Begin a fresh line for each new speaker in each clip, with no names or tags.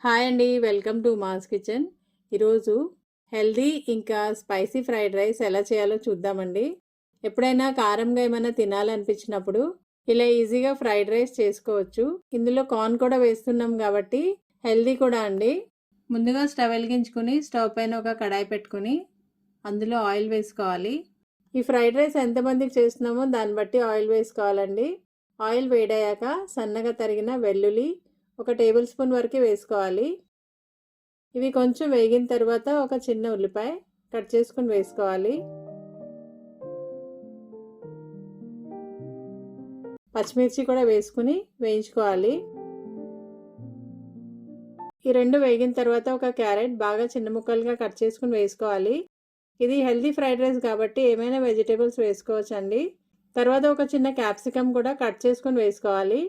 Hi అండి, welcome to mass kitchen. ఈరోజు healthy ఇంకా స్పైసీ ఫ్రైడ్ రైస్ ఎలా చేయాలో చూద్దామండి. ఎప్పుడైనా కారంగా ఏమైనా తినాలనిపించినప్పుడు ఇలా ఈజీగా ఫ్రైడ్ రైస్ చేసుకోవచ్చు. ఇందులో కార్న్ కూడా వేస్తున్నాం కాబట్టి హెల్దీ కూడా అండి. ముందుగా స్టవ్ వెలిగించుకుని స్టవ్ పైన ఒక కడాయి పెట్టుకుని అందులో ఆయిల్ వేసుకోవాలి. ఈ ఫ్రైడ్ రైస్ ఎంతమందికి చేస్తున్నామో దాన్ని బట్టి ఆయిల్ వేసుకోవాలండి. ఆయిల్ వేడయ్యాక సన్నగా తరిగిన వెల్లుల్లి 1 టేబుల్ స్పూన్ వరకు వేసుకోవాలి. ఇవి కొంచెం వేగిన తర్వాత ఒక చిన్న ఉల్లిపాయ కట్ చేసుకుని వేసుకోవాలి. పచ్చిమిర్చి కూడా వేసుకుని వేయించుకోవాలి. ఈ రెండు వేగిన తర్వాత ఒక క్యారెట్ బాగా చిన్న ముక్కలుగా కట్ చేసుకుని వేసుకోవాలి. ఇది హెల్దీ ఫ్రైడ్ రైస్ కాబట్టి ఏమైనా వెజిటేబుల్స్ వేసుకోవచ్చండి. తర్వాత ఒక చిన్న క్యాప్సికమ్ కూడా కట్ చేసుకుని వేసుకోవాలి.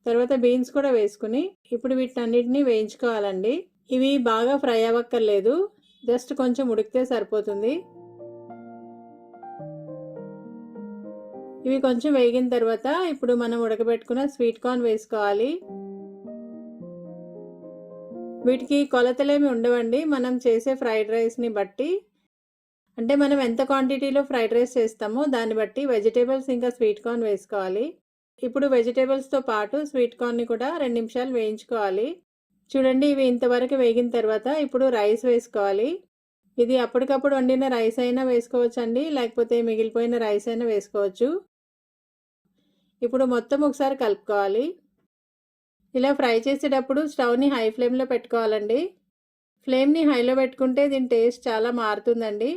తర్వాత బీన్స్ కూడా వేసుకుని ఇప్పుడు వీటన్నిటిని వేయించుకోవాలండి. ఇవి బాగా ఫ్రై అవ్వక్కర్లేదు, జస్ట్ కొంచెం ఉడికితే సరిపోతుంది. ఇవి కొంచెం వేగిన తర్వాత ఇప్పుడు మనం ఉడకబెట్టుకున్న స్వీట్ కార్న్ వేసుకోవాలి. వీటికి కొలతలేమి ఉండవండి, మనం చేసే ఫ్రైడ్ రైస్ని బట్టి, అంటే మనం ఎంత క్వాంటిటీలో ఫ్రైడ్ రైస్ చేస్తామో దాన్ని బట్టి వెజిటేబుల్స్ ఇంకా స్వీట్ కార్న్ వేసుకోవాలి. ఇప్పుడు వెజిటేబుల్స్తో పాటు స్వీట్ కార్న్ని కూడా 2 నిమిషాలు వేయించుకోవాలి. చూడండి, ఇవి ఇంతవరకు వేగిన తర్వాత ఇప్పుడు రైస్ వేసుకోవాలి. ఇది అప్పటికప్పుడు వండిన రైస్ అయినా వేసుకోవచ్చండి, లేకపోతే మిగిలిపోయిన రైస్ అయినా వేసుకోవచ్చు. ఇప్పుడు మొత్తం ఒకసారి కలుపుకోవాలి. ఇలా ఫ్రై చేసేటప్పుడు స్టవ్ని హై ఫ్లేమ్లో పెట్టుకోవాలండి. ఫ్లేమ్ని హైలో పెట్టుకుంటే దీని టేస్ట్ చాలా మారుతుందండి.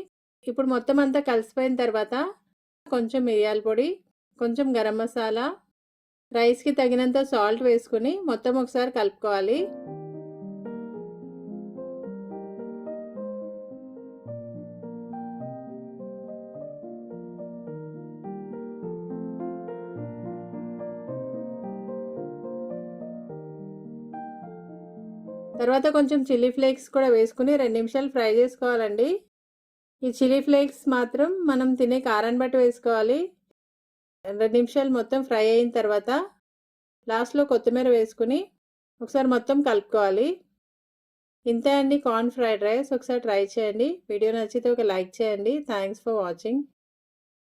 ఇప్పుడు మొత్తం అంతా కలిసిపోయిన తర్వాత కొంచెం మిరియాల పొడి, కొంచెం గరం మసాలా, రైస్కి తగినంత సాల్ట్ వేసుకుని మొత్తం ఒకసారి కలుపుకోవాలి. తర్వాత కొంచెం చిల్లీ ఫ్లేక్స్ కూడా వేసుకుని 2 నిమిషాలు ఫ్రై చేసుకోవాలండి. ఈ చిల్లీ ఫ్లేక్స్ మాత్రం మనం తినే కారాన్ని బట్టి వేసుకోవాలి. 2 నిమిషాలు మొత్తం ఫ్రై అయిన తర్వాత లాస్ట్లో కొత్తిమీర వేసుకుని ఒకసారి మొత్తం కలుపుకోవాలి. ఇంతే అండి కార్న్ ఫ్రైడ్ రైస్. ఒకసారి ట్రై చేయండి. వీడియో నచ్చితే ఒక లైక్ చేయండి. Thanks for watching.